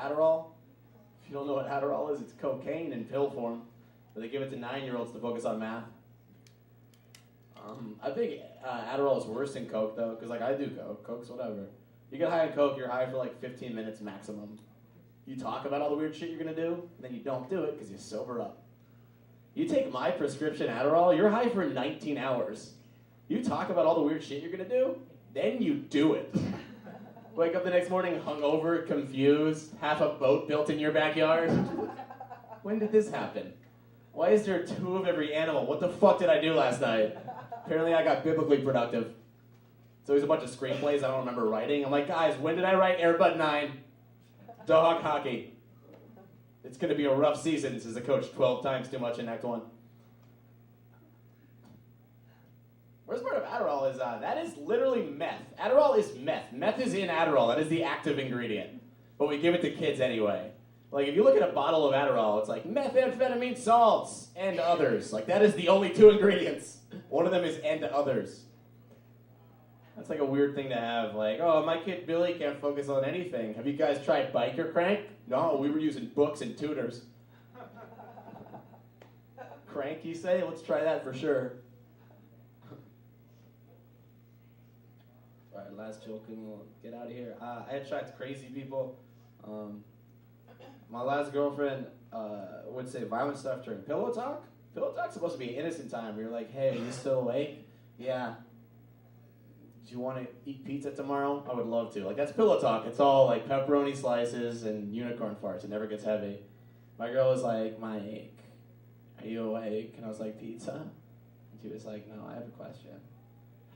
Adderall. If you don't know what Adderall is, it's cocaine in pill form. But they give it to 9-year-olds to focus on math. I think Adderall is worse than Coke, though, because, like, I do Coke. Coke's whatever. You get high on Coke, you're high for, like, 15 minutes maximum. You talk about all the weird shit you're going to do, and then you don't do it because you sober up. You take my prescription Adderall, you're high for 19 hours. You talk about all the weird shit you're going to do, then you do it. Wake up the next morning hungover, confused, half a boat built in your backyard. When did this happen? Why is there 2 of every animal? What the fuck did I do last night? Apparently I got biblically productive. So there's a bunch of screenplays I don't remember writing. I'm like, guys, when did I write Air Bud 9? Dog hockey. It's going to be a rough season, says the coach 12 times too much in Act 1. Worst part of Adderall is that is literally meth. Adderall is meth. Meth is in Adderall. That is the active ingredient. But we give it to kids anyway. Like, if you look at a bottle of Adderall, it's like methamphetamine salts and others. Like, that is the only 2 ingredients. One of them is and others. That's like a weird thing to have. Like, oh, my kid Billy can't focus on anything. Have you guys tried biker crank? No, we were using books and tutors. Crank, you say? Let's try that for sure. All right, last joke and we'll get out of here. I attract crazy people. My last girlfriend would say violent stuff during pillow talk. Pillow talk's supposed to be an innocent time where you're like, hey, are you still awake? Yeah. Do you want to eat pizza tomorrow? I would love to. Like, that's pillow talk. It's all like pepperoni slices and unicorn farts. It never gets heavy. My girl was like, Mike, are you awake? And I was like, pizza? And she was like, no, I have a question.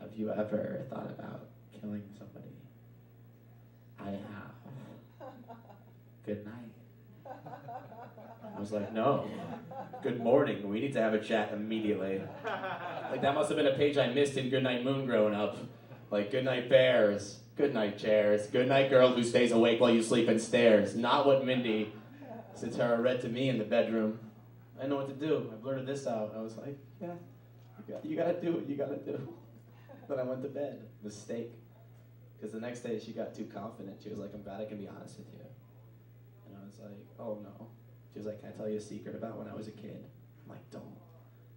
Have you ever thought about killing somebody? I have. Good night. I was like, no. Good morning. We need to have a chat immediately. Like, that must have been a page I missed in Goodnight Moon growing up. Like, goodnight bears, goodnight chairs, goodnight girl who stays awake while you sleep and stares. Not what Mindy Cetera read to me in the bedroom. I didn't know what to do. I blurted this out. I was like, yeah, you gotta do what you gotta do. Then I went to bed. Mistake. Because the next day she got too confident. She was like, I'm glad I can be honest with you. And I was like, oh no. She was like, can I tell you a secret about when I was a kid? I'm like, don't.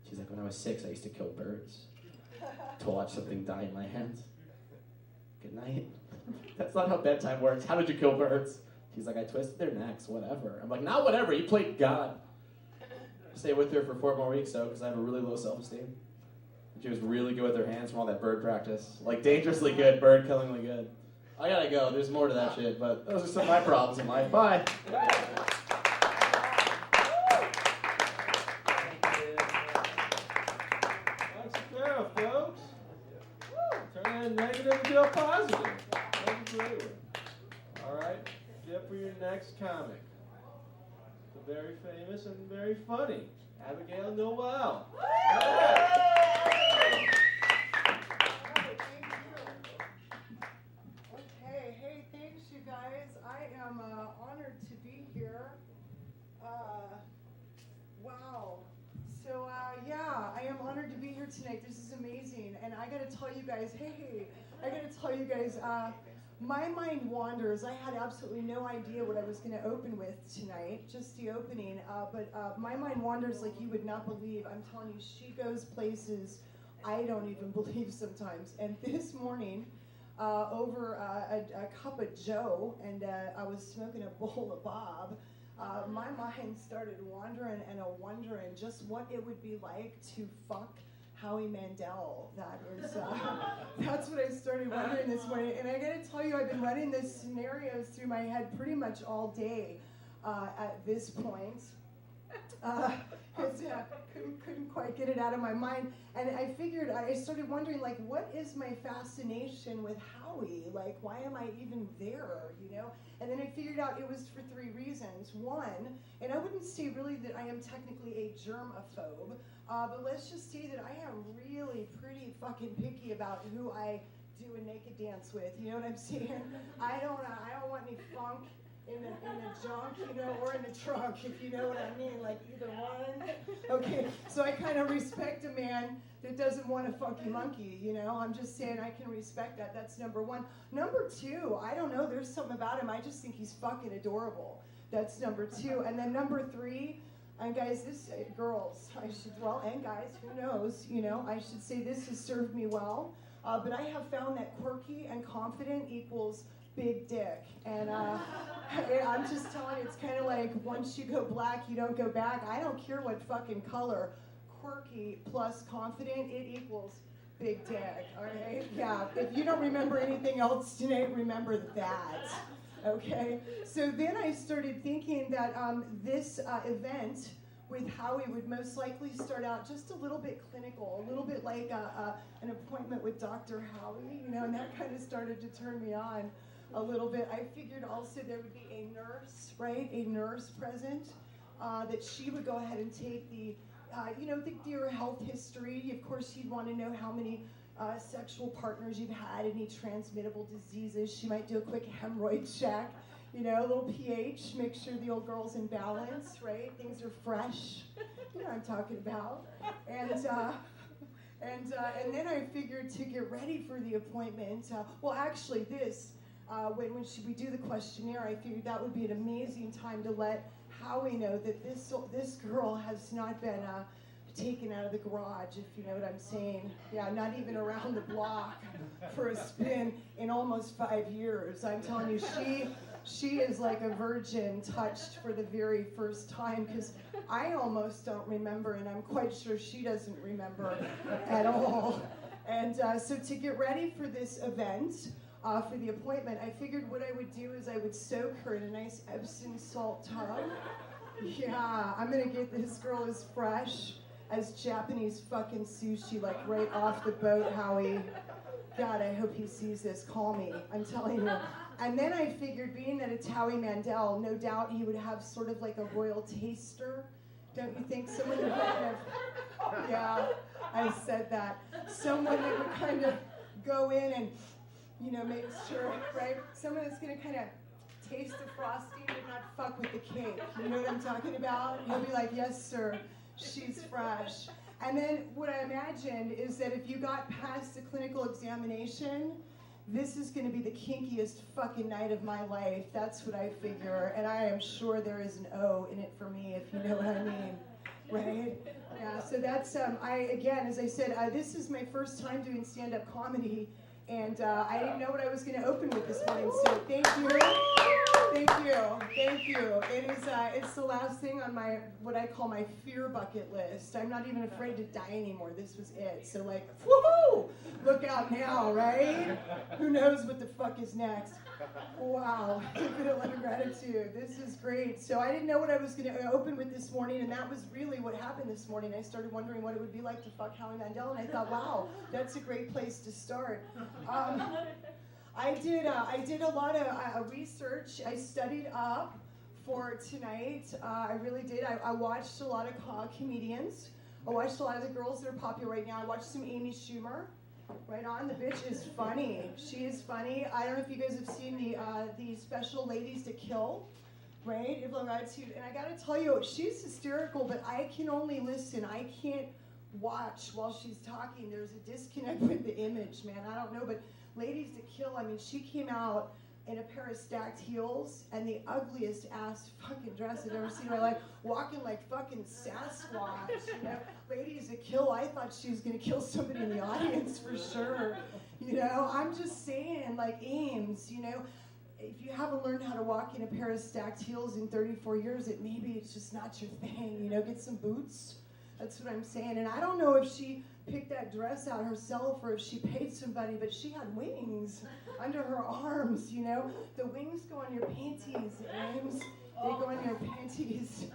She's like, when I was 6, I used to kill birds to watch something die in my hands. Good night. That's not how bedtime works. How did you kill birds? She's like, I twisted their necks, whatever. I'm like, not whatever, you played God. Stay with her for 4 more weeks, though, because I have a really low self-esteem. She was really good with her hands from all that bird practice. Like, dangerously good, bird-killingly good. I gotta go. There's more to that shit, but those are some of my problems in life. Bye. Negative into a positive. That's a great one. All right, get for your next comic. The very famous and very funny, Abigail Noel. Okay, hey, thanks you guys. I am honored to be here. Wow. So, yeah, I am honored to be here tonight. This is amazing. And I got to tell you guys, my mind wanders. I had absolutely no idea what I was going to open with tonight, just the opening. But my mind wanders like you would not believe. I'm telling you, she goes places I don't even believe sometimes. And this morning, over a cup of Joe, and I was smoking a bowl of Bob, my mind started wandering and wondering just what it would be like to fuck Howie Mandel. That's what I started wondering this morning. And I gotta tell you, I've been running these scenarios through my head pretty much all day at this point. Couldn't quite get it out of my mind. And I started wondering, like, what is my fascination with Howie? Like, why am I even there, you know? And then I figured out it was for 3 reasons. One, and I wouldn't say really that I am technically a germaphobe, but let's just say that I am really pretty fucking picky about who I do a naked dance with. You know what I'm saying? I don't want any funk in the junk, or in the trunk, if you know what I mean, like either one. Okay, so I kind of respect a man that doesn't want a funky monkey, I'm just saying I can respect that. That's number one. Number two, I don't know, there's something about him, I just think he's fucking adorable. That's number two. And then number three, and guys, girls, and guys, who knows, I should say this has served me well. But I have found that quirky and confident equals big dick. And I'm just telling you, it's kind of like once you go black, you don't go back. I don't care what fucking color. Quirky plus confident, it equals big dick, all right? Yeah, if you don't remember anything else tonight, remember that, okay? So then I started thinking that this event with Howie would most likely start out just a little bit clinical, a little bit like an appointment with Dr. Howie, and that kind of started to turn me on a little bit. I figured also there would be a nurse, right? A nurse present, that she would go ahead and take your health history. Of course, you'd want to know how many sexual partners you've had, any transmittable diseases. She might do a quick hemorrhoid check. A little pH, make sure the old girl's in balance, right? Things are fresh. You know what I'm talking about. And then I figured to get ready for the appointment, when we do the questionnaire, I figured that would be an amazing time to let Howie know that this girl has not been taken out of the garage, if you know what I'm saying. Yeah, not even around the block for a spin in almost 5 years. I'm telling you, she is like a virgin touched for the very first time, because I almost don't remember, and I'm quite sure she doesn't remember at all. And so to get ready for this event, for the appointment, I figured what I would do is I would soak her in a nice Epsom salt tub. Yeah, I'm gonna get this girl as fresh as Japanese fucking sushi, like right off the boat, Howie. God, I hope he sees this. Call me, I'm telling you. And then I figured, being that it's Howie Mandel, no doubt he would have sort of like a royal taster. Don't you think? Someone would kind of, yeah, I said that. Someone that would kind of go in and, make sure, right? Someone that's gonna kind of taste the frosting but not fuck with the cake. You know what I'm talking about? He'll be like, yes, sir, she's fresh. And then what I imagined is that if you got past the clinical examination, this is going to be the kinkiest fucking night of my life. That's what I figure. And I am sure there is an O in it for me, if you know what I mean. Right? Yeah, so that's, as I said, this is my first time doing stand-up comedy. And I didn't know what I was going to open with this morning. So thank you. Thank you. It's the last thing on my, what I call my fear bucket list. I'm not even afraid to die anymore. This was it. So like, woohoo! Look out now, right? Who knows what the fuck is next? Wow. Infinite love and gratitude. This is great. So I didn't know what I was going to open with this morning, and that was really what happened this morning. I started wondering what it would be like to fuck Howie Mandel, and I thought, wow, that's a great place to start. I did a lot of research. I studied up for tonight. I really did. I watched a lot of comedians. I watched a lot of the girls that are popular right now. I watched some Amy Schumer. Right on. The bitch is funny. She is funny. I don't know if you guys have seen the special Ladies to Kill, right? And I gotta tell you, she's hysterical, but I can only listen. I can't watch while she's talking. There's a disconnect with the image, man. I don't know, but Ladies to Kill, I mean, she came out in a pair of stacked heels and the ugliest ass fucking dress I've ever seen in my life, walking like fucking Sasquatch, Ladies to Kill. I thought she was gonna kill somebody in the audience for sure, I'm just saying, like, Ames, if you haven't learned how to walk in a pair of stacked heels in 34 years, maybe it's just not your thing, get some boots. That's what I'm saying. And I don't know if she picked that dress out herself or if she paid somebody, but she had wings under her arms, The wings go on your panties, Ames. They go on your panties,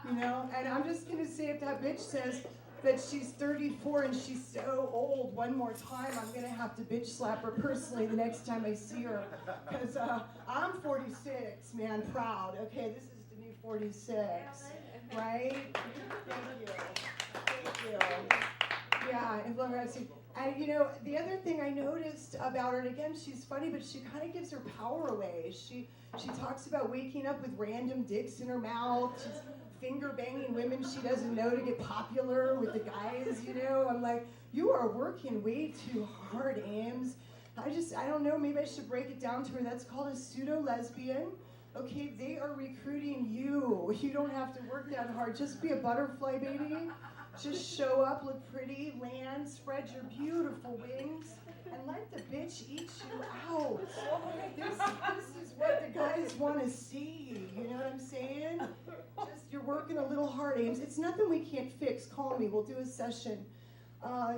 And I'm just going to say, if that bitch says that she's 34 and she's so old one more time, I'm going to have to bitch slap her personally the next time I see her. Because I'm 46, man, proud. Okay, this is the new 46. Right? Thank you. Yeah, and love her. And you know, the other thing I noticed about her, and again, she's funny, but she kind of gives her power away. She talks about waking up with random dicks in her mouth. She's finger banging women she doesn't know to get popular with the guys, you know. I'm like, you are working way too hard, Ames. I don't know, maybe I should break it down to her. That's called a pseudo-lesbian. Okay, they are recruiting you. You don't have to work that hard. Just be a butterfly, baby. Just show up, look pretty, land, spread your beautiful wings, and let the bitch eat you out. This is what the guys want to see. You know what I'm saying? Just, you're working a little hard, Ames. It's nothing we can't fix. Call me. We'll do a session.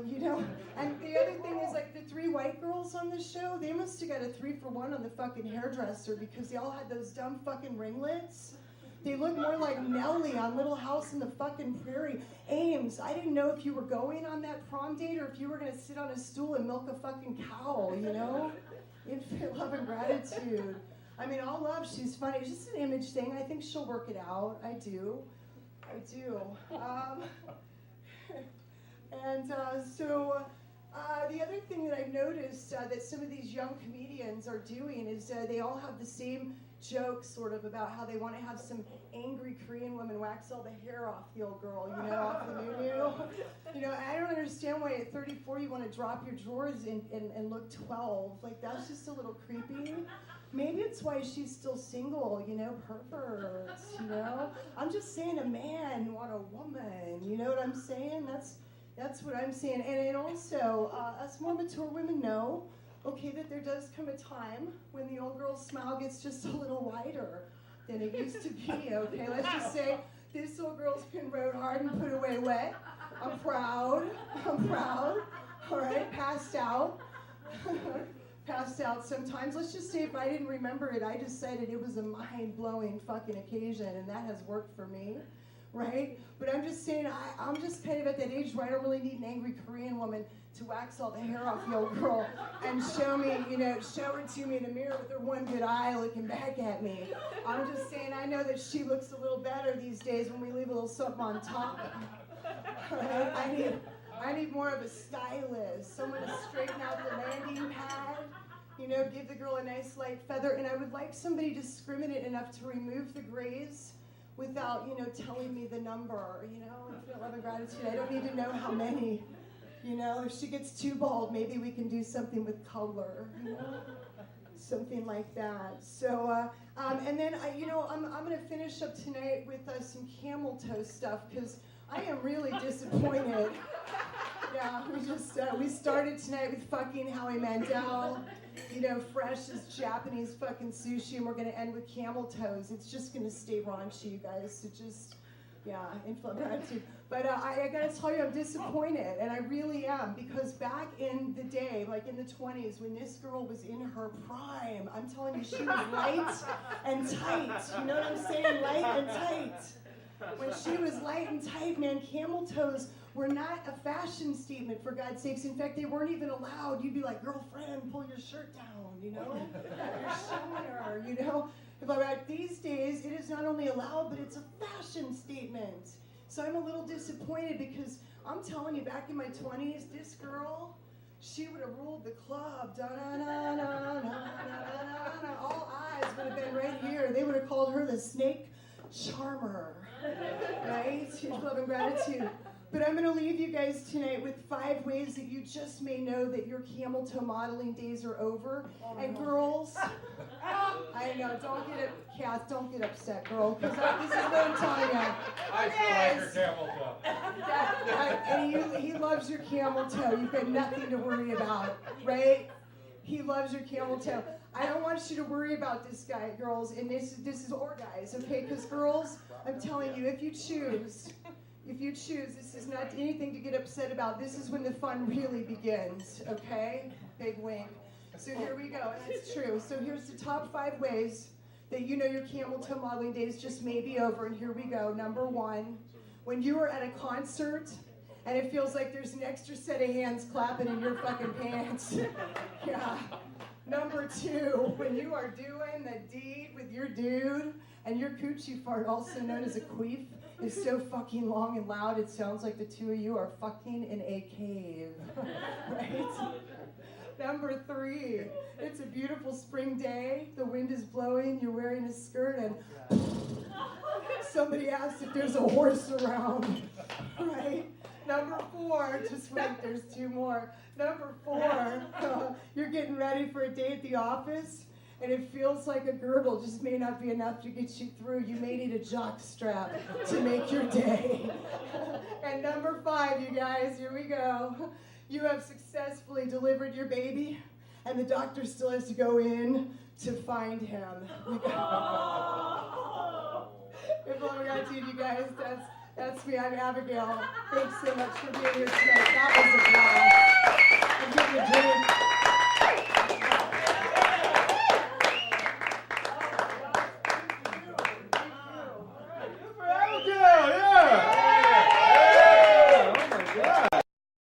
You know, and the other thing is, like, the 3 white girls on the show, they must have got a 3-for-1 on the fucking hairdresser because they all had those dumb fucking ringlets. They look more like Nellie on Little House in the fucking Prairie. Ames, I didn't know if you were going on that prom date or if you were going to sit on a stool and milk a fucking cow, you know? Infinite love and gratitude. I mean, all love, she's funny. It's just an image thing. I think she'll work it out. I do. The other thing that I've noticed that some of these young comedians are doing is they all have the same joke sort of about how they want to have some angry Korean woman wax all the hair off the old girl, you know, off the new. You know, I don't understand why at 34 you want to drop your drawers and look 12. Like, that's just a little creepy. Maybe it's why she's still single, you know, perverts, you know. I'm just saying a man want a woman, you know what I'm saying? That's what I'm saying. And also, us more mature women know, okay, that there does come a time when the old girl's smile gets just a little wider than it used to be, okay? Let's just say this old girl's been rode hard and put away wet. I'm proud, all right, passed out. Passed out sometimes. Let's just say if I didn't remember it, I decided it was a mind-blowing fucking occasion, and that has worked for me. Right? But I'm just saying, I'm just kind of at that age where I don't really need an angry Korean woman to wax all the hair off the old girl and show me, you know, show her to me in the mirror with her one good eye looking back at me. I'm just saying, I know that she looks a little better these days when we leave a little something on top. Right? I need more of a stylist, someone to straighten out the landing pad, you know, give the girl a nice light feather, and I would like somebody discriminate enough to remove the grays without, you know, telling me the number, you know, infinite love and gratitude. I don't need to know how many, you know. If she gets too bald, maybe we can do something with color, you know, something like that. So, and then, you know, I'm going to finish up tonight with some camel toe stuff, because I am really disappointed. Yeah, we started tonight with fucking Howie Mandel, you know, fresh as Japanese fucking sushi, and we're gonna end with camel toes. It's just gonna stay raunchy, you guys. So just, yeah, infinite gratitude. But I gotta tell you, I'm disappointed, and I really am, because back in the day, like in the 20s, when this girl was in her prime, I'm telling you, she was light and tight. You know what I'm saying? Light and tight. When she was light and tight, man, camel toes were not a fashion statement, for God's sakes. In fact, they weren't even allowed. You'd be like, girlfriend, pull your shirt down, you know? You're showing her, you know? But these days, it is not only allowed, but it's a fashion statement. So I'm a little disappointed, because I'm telling you, back in my 20s, this girl, she would have ruled the club. All eyes would have been right here. They would have called her the snake charmer, right? Love and gratitude. But I'm going to leave you guys tonight with 5 ways that you just may know that your camel toe modeling days are over. And girls, I know, Kath, don't get upset, girl, because this is what I'm telling you. I feel like your camel toe. And he loves your camel toe. You've got nothing to worry about, right? He loves your camel toe. I don't want you to worry about this guy, girls, and this is or guys, okay? Because girls, I'm telling you, if you choose, this is not anything to get upset about. This is when the fun really begins, okay? Big wink. So here we go, and it's true. So here's the top 5 ways that you know your camel toe modeling days just may be over, and here we go. Number 1, when you are at a concert and it feels like there's an extra set of hands clapping in your fucking pants. Yeah. Number 2, when you are doing the deed with your dude and your coochie fart, also known as a queef, is so fucking long and loud, it sounds like the two of you are fucking in a cave, right? Number 3, it's a beautiful spring day, the wind is blowing, you're wearing a skirt, and somebody asks if there's a horse around, right? Number 4, just wait, there's 2 more. Number 4, you're getting ready for a day at the office, and it feels like a girdle just may not be enough to get you through. You may need a jock strap to make your day. And number 5, you guys, here we go. You have successfully delivered your baby, and the doctor still has to go in to find him. That's all we got to you guys. That's me. I'm Abigail. Thanks so much for being here tonight. That was a blast. I'm getting a drink.